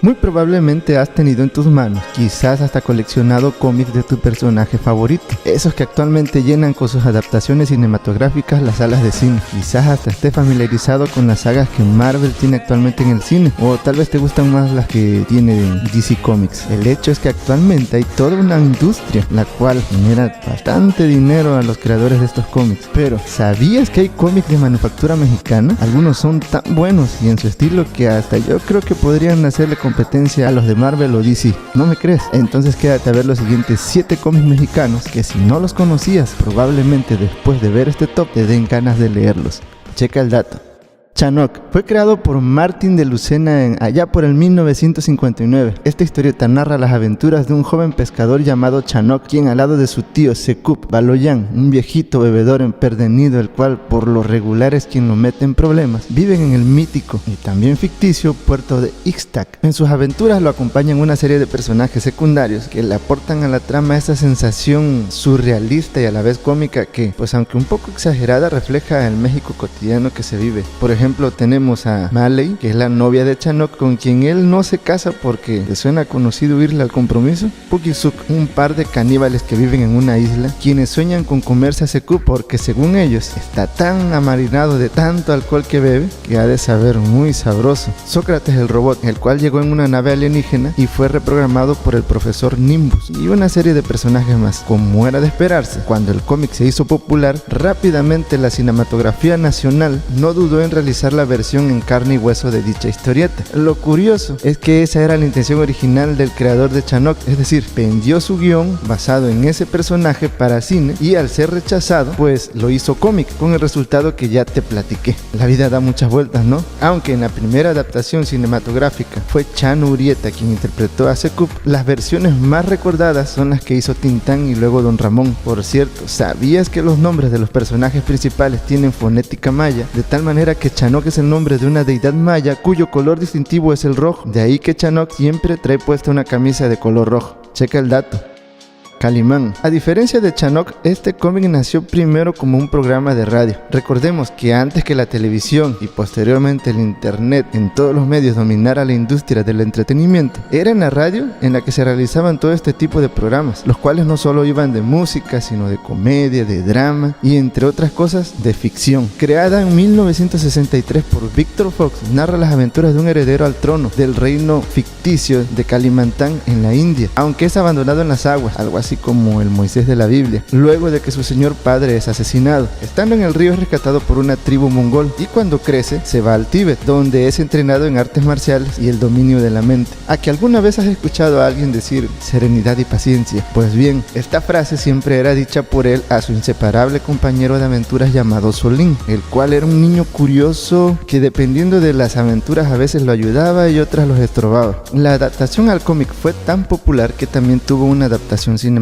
Muy probablemente has tenido en tus manos, quizás hasta coleccionado cómics de tu personaje favorito, esos que actualmente llenan con sus adaptaciones cinematográficas las salas de cine. Quizás hasta estés familiarizado con las sagas que Marvel tiene actualmente en el cine, o tal vez te gustan más las que tiene DC Comics. El hecho es que actualmente hay toda una industria la cual genera bastante dinero a los creadores de estos cómics. Pero ¿sabías que hay cómics de manufactura mexicana? Algunos son tan buenos y en su estilo que hasta yo creo que podrían hacerle competencia a los de Marvel o DC. ¿No me crees? Entonces quédate a ver los siguientes 7 cómics mexicanos que si no los conocías, probablemente después de ver este top te den ganas de leerlos. Checa el dato. Chanoc fue creado por Martín de Lucena allá por el 1959. Esta historieta narra las aventuras de un joven pescador llamado Chanoc, quien al lado de su tío Secup Baloyan, un viejito bebedor empedernido, el cual por lo regular es quien lo mete en problemas, viven en el mítico y también ficticio puerto de Ixtac. En sus aventuras lo acompañan una serie de personajes secundarios que le aportan a la trama esa sensación surrealista y a la vez cómica que, pues aunque un poco exagerada, refleja el México cotidiano que se vive. Por ejemplo, tenemos a Maley, que es la novia de Chanoc, con quien él no se casa porque le suena conocido irle al compromiso. Pukisuk, un par de caníbales que viven en una isla, quienes sueñan con comerse a Secup porque según ellos está tan amarinado de tanto alcohol que bebe que ha de saber muy sabroso. Sócrates el robot, el cual llegó en una nave alienígena y fue reprogramado por el profesor Nimbus, y una serie de personajes más. Como era de esperarse, cuando el cómic se hizo popular, rápidamente la cinematografía nacional no dudó en realizar la versión en carne y hueso de dicha historieta. Lo curioso es que esa era la intención original del creador de Chanoc, es decir, vendió su guión basado en ese personaje para cine y al ser rechazado, pues lo hizo cómic, con el resultado que ya te platiqué. La vida da muchas vueltas, ¿no? Aunque en la primera adaptación cinematográfica fue Chano Urieta quien interpretó a Secup, las versiones más recordadas son las que hizo Tintán y luego Don Ramón. Por cierto, ¿sabías que los nombres de los personajes principales tienen fonética maya? De tal manera que Chanoc es el nombre de una deidad maya cuyo color distintivo es el rojo. De ahí que Chanoc siempre trae puesta una camisa de color rojo. Checa el dato. Calimán. A diferencia de Chanoc, este cómic nació primero como un programa de radio. Recordemos que antes que la televisión y posteriormente el internet en todos los medios dominara la industria del entretenimiento, era en la radio en la que se realizaban todo este tipo de programas, los cuales no solo iban de música, sino de comedia, de drama y entre otras cosas de ficción. Creada en 1963 por Victor Fox, narra las aventuras de un heredero al trono del reino ficticio de Kalimantan en la India, aunque es abandonado en las aguas, algo así como el Moisés de la Biblia, luego de que su señor padre es asesinado. Estando en el río es rescatado por una tribu mongol y cuando crece se va al Tíbet, donde es entrenado en artes marciales y el dominio de la mente. ¿A que alguna vez has escuchado a alguien decir serenidad y paciencia? Pues bien, esta frase siempre era dicha por él a su inseparable compañero de aventuras llamado Solín, el cual era un niño curioso que dependiendo de las aventuras a veces lo ayudaba y otras los estorbaba. La adaptación al cómic fue tan popular que también tuvo una adaptación cinematográfica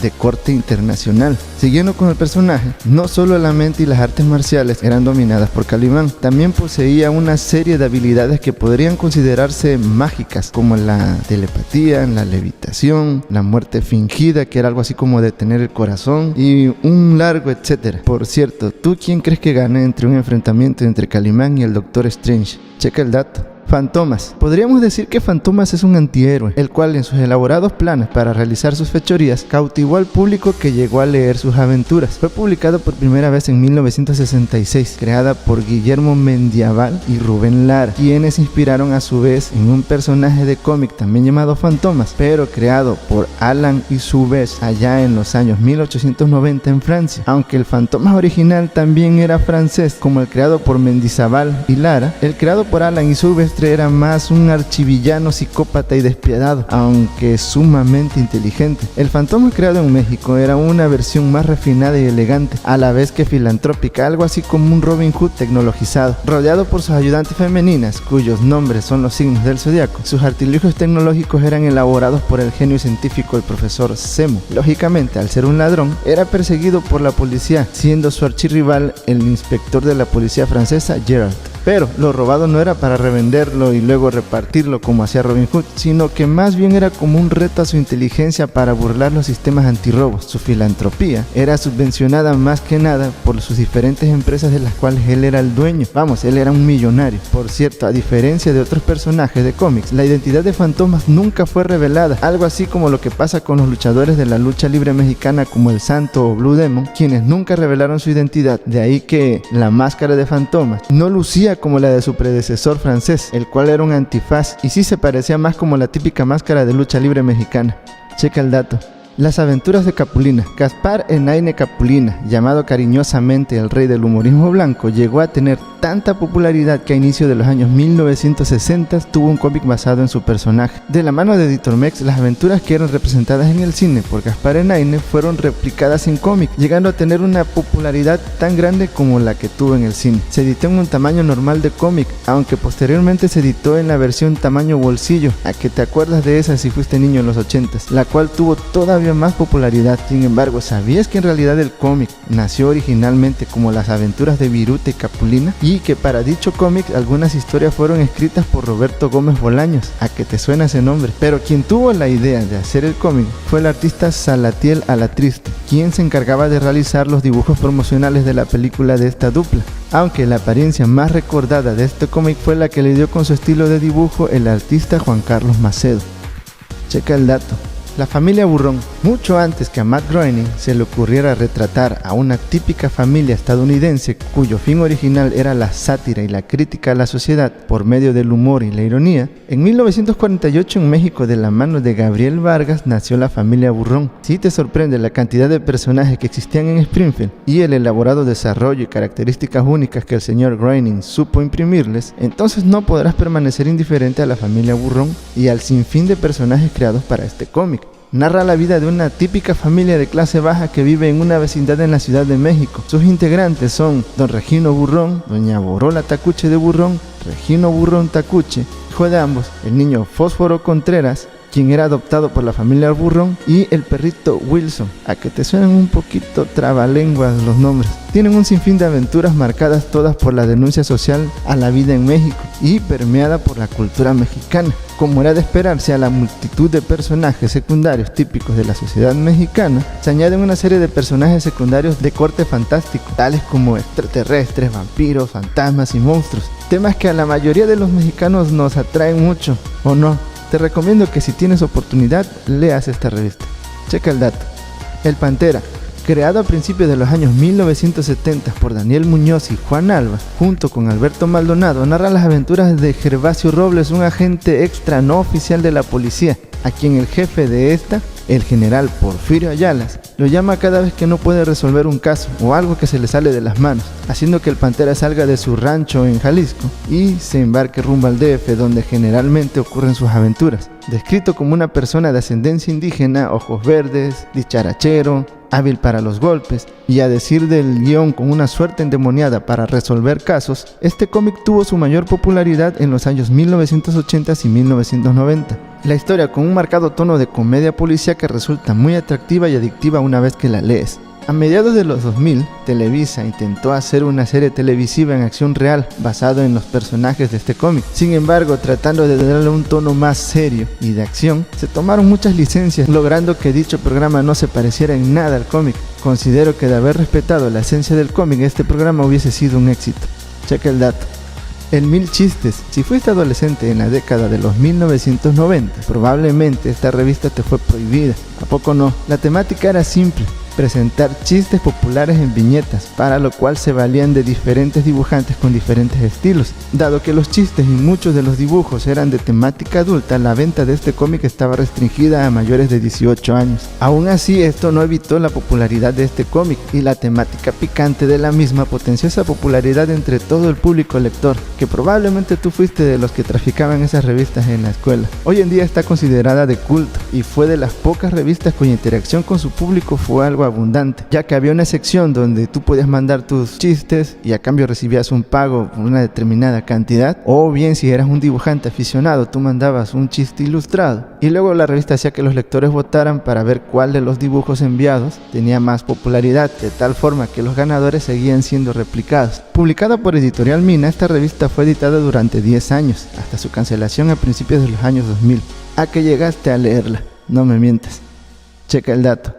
de corte internacional. Siguiendo con el personaje, no solo la mente y las artes marciales eran dominadas por Calimán, también poseía una serie de habilidades que podrían considerarse mágicas, como la telepatía, la levitación, la muerte fingida, que era algo así como detener el corazón, y un largo etcétera. Por cierto, ¿tú quién crees que gane entre un enfrentamiento entre Calimán y el Doctor Strange? Checa el dato. Fantomas. Podríamos decir que Fantomas es un antihéroe, el cual en sus elaborados planes para realizar sus fechorías cautivó al público que llegó a leer sus aventuras. Fue publicado por primera vez en 1966, creada por Guillermo Mendiábal y Rubén Lara, quienes inspiraron a su vez en un personaje de cómic también llamado Fantomas, pero creado por Alan y Soubise allá en los años 1890 en Francia. Aunque el Fantomas original también era francés, como el creado por Mendizábal y Lara, el creado por Alan y Soubise era más un archivillano psicópata y despiadado, aunque sumamente inteligente. El Fantomas creado en México era una versión más refinada y elegante, a la vez que filantrópica, algo así como un Robin Hood tecnologizado, rodeado por sus ayudantes femeninas, cuyos nombres son los signos del zodiaco. Sus artilugios tecnológicos eran elaborados por el genio científico el profesor Zemo. Lógicamente, al ser un ladrón, era perseguido por la policía, siendo su archirrival el inspector de la policía francesa Gerard. Pero lo robado no era para revenderlo y luego repartirlo como hacía Robin Hood, sino que más bien era como un reto a su inteligencia para burlar los sistemas antirrobos. Su filantropía era subvencionada más que nada por sus diferentes empresas de las cuales él era el dueño. Vamos, él era un millonario. Por cierto, a diferencia de otros personajes de cómics, la identidad de Fantomas nunca fue revelada, algo así como lo que pasa con los luchadores de la lucha libre mexicana como el Santo o Blue Demon, quienes nunca revelaron su identidad. De ahí que la máscara de Fantomas no lucía como la de su predecesor francés, el cual era un antifaz y sí se parecía más como la típica máscara de lucha libre mexicana. Checa el dato. Las aventuras de Capulina. Gaspar Enaine Capulina, llamado cariñosamente el rey del humorismo blanco, llegó a tener tanta popularidad que a inicio de los años 1960 tuvo un cómic basado en su personaje. De la mano de Editor Mex, las aventuras que eran representadas en el cine por Gaspar Enaine fueron replicadas en cómic, llegando a tener una popularidad tan grande como la que tuvo en el cine. Se editó en un tamaño normal de cómic, aunque posteriormente se editó en la versión tamaño bolsillo, a que te acuerdas de esa si fuiste niño en los 80s, la cual tuvo todavía más popularidad. Sin embargo, ¿sabías que en realidad el cómic nació originalmente como las aventuras de Viruta y Capulina? Y que para dicho cómic algunas historias fueron escritas por Roberto Gómez Bolaños. ¿A qué te suena ese nombre? Pero quien tuvo la idea de hacer el cómic fue el artista Salatiel Alatriste, quien se encargaba de realizar los dibujos promocionales de la película de esta dupla. Aunque la apariencia más recordada de este cómic fue la que le dio con su estilo de dibujo el artista Juan Carlos Macedo. Checa el dato. La familia Burrón. Mucho antes que a Matt Groening se le ocurriera retratar a una típica familia estadounidense cuyo fin original era la sátira y la crítica a la sociedad por medio del humor y la ironía, en 1948 en México, de la mano de Gabriel Vargas, nació la familia Burrón. Si te sorprende la cantidad de personajes que existían en Springfield y el elaborado desarrollo y características únicas que el señor Groening supo imprimirles, entonces no podrás permanecer indiferente a la familia Burrón y al sinfín de personajes creados para este cómic. Narra la vida de una típica familia de clase baja que vive en una vecindad en la Ciudad de México. Sus integrantes son don Regino Burrón, doña Borola Tacuche de Burrón, Regino Burrón Tacuche, hijo de ambos, el niño Fósforo Contreras, quien era adoptado por la familia Burrón, y el perrito Wilson. A que te suenan un poquito trabalenguas los nombres. Tienen un sinfín de aventuras marcadas todas por la denuncia social a la vida en México y permeada por la cultura mexicana. Como era de esperarse, a la multitud de personajes secundarios típicos de la sociedad mexicana se añaden una serie de personajes secundarios de corte fantástico, tales como extraterrestres, vampiros, fantasmas y monstruos, temas que a la mayoría de los mexicanos nos atraen mucho, ¿o no? Te recomiendo que si tienes oportunidad leas esta revista. Checa el dato. El Pantera, creado a principios de los años 1970 por Daniel Muñoz y Juan Alba, junto con Alberto Maldonado, narra las aventuras de Gervasio Robles, un agente extra no oficial de la policía, a quien el jefe de esta, el general Porfirio Ayala, lo llama cada vez que no puede resolver un caso o algo que se le sale de las manos, haciendo que el Pantera salga de su rancho en Jalisco y se embarque rumbo al DF, donde generalmente ocurren sus aventuras. Descrito como una persona de ascendencia indígena, ojos verdes, dicharachero, hábil para los golpes y, a decir del guión, con una suerte endemoniada para resolver casos, este cómic tuvo su mayor popularidad en los años 1980 y 1990. La historia, con un marcado tono de comedia policíaca, resulta muy atractiva y adictiva una vez que la lees. A mediados de los 2000, Televisa intentó hacer una serie televisiva en acción real basado en los personajes de este cómic. Sin embargo, tratando de darle un tono más serio y de acción, se tomaron muchas licencias, logrando que dicho programa no se pareciera en nada al cómic. Considero que de haber respetado la esencia del cómic, este programa hubiese sido un éxito. Checa el dato. El Mil Chistes. Si fuiste adolescente en la década de los 1990, probablemente esta revista te fue prohibida. ¿A poco no? La temática era simple: presentar chistes populares en viñetas, para lo cual se valían de diferentes dibujantes con diferentes estilos. Dado que los chistes y muchos de los dibujos eran de temática adulta, la venta de este cómic estaba restringida a mayores de 18 años. Aún así, esto no evitó la popularidad de este cómic, y la temática picante de la misma potenció esa popularidad entre todo el público lector, que probablemente tú fuiste de los que traficaban esas revistas en la escuela. Hoy en día está considerada de culto, y fue de las pocas revistas cuya interacción con su público fue algo algo abundante, ya que había una sección donde tú podías mandar tus chistes y a cambio recibías un pago por una determinada cantidad, o bien si eras un dibujante aficionado tú mandabas un chiste ilustrado y luego la revista hacía que los lectores votaran para ver cuál de los dibujos enviados tenía más popularidad, de tal forma que los ganadores seguían siendo replicados. Publicada por Editorial Mina, esta revista fue editada durante 10 años, hasta su cancelación a principios de los años 2000. ¿A que llegaste a leerla? No me mientas. Checa el dato.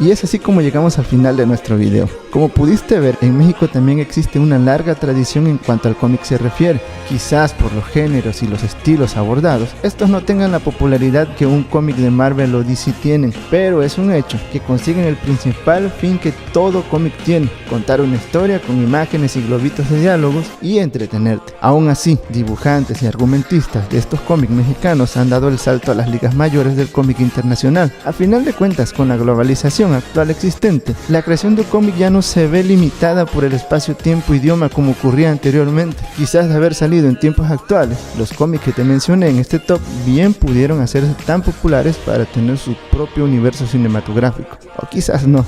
Y es así como llegamos al final de nuestro video. Como pudiste ver, en México también existe una larga tradición en cuanto al cómic se refiere. Quizás por los géneros y los estilos abordados, estos no tengan la popularidad que un cómic de Marvel o DC tienen, pero es un hecho que consiguen el principal fin que todo cómic tiene: contar una historia con imágenes y globitos de diálogos y entretenerte. Aún así, dibujantes y argumentistas de estos cómics mexicanos han dado el salto a las ligas mayores del cómic internacional. A final de cuentas, con la globalización actual existente, la creación de un cómic ya no se ve limitada por el espacio, tiempo, idioma como ocurría anteriormente. Quizás de haber salido en tiempos actuales, los cómics que te mencioné en este top bien pudieron hacerse tan populares para tener su propio universo cinematográfico, o quizás no.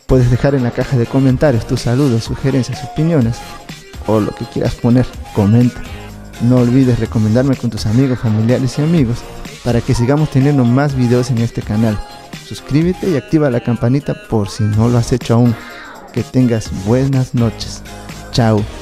Puedes dejar en la caja de comentarios tus saludos, sugerencias, opiniones o lo que quieras poner, comenta. No olvides recomendarme con tus amigos, familiares y amigos para que sigamos teniendo más videos en este canal. Suscríbete y activa la campanita por si no lo has hecho aún. Que tengas buenas noches. Chao.